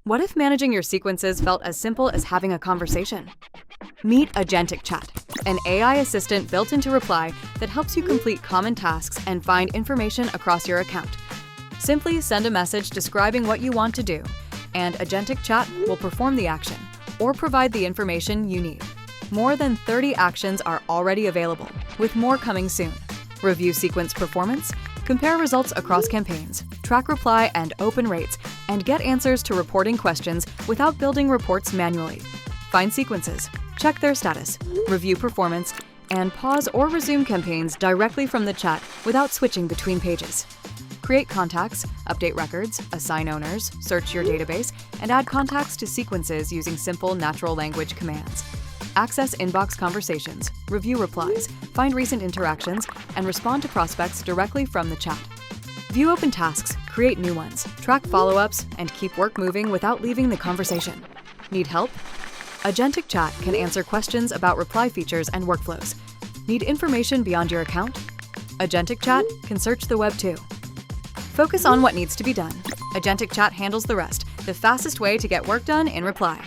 What if managing your sequences felt as simple as having a conversation? Meet Agentic Chat, an AI assistant built into Reply that helps you complete common tasks and find information across your account. Simply send a message describing what you want to do, and Agentic Chat will perform the action or provide the information you need. More than 30 actions are already available, with more coming soon. Review sequence performance, compare results across campaigns, track reply and open rates, and get answers to reporting questions without building reports manually. Find sequences, check their status, review performance, and pause or resume campaigns directly from the chat without switching between pages. Create contacts, update records, assign owners, search your database, and add contacts to sequences using simple natural language commands. Access inbox conversations, review replies, find recent interactions, and respond to prospects directly from the chat. View open tasks, create new ones, track follow-ups, and keep work moving without leaving the conversation. Need help? Agentic Chat can answer questions about reply features and workflows. Need information beyond your account? Agentic Chat can search the web too. Focus on what needs to be done. Agentic Chat handles the rest, the fastest way to get work done in Reply.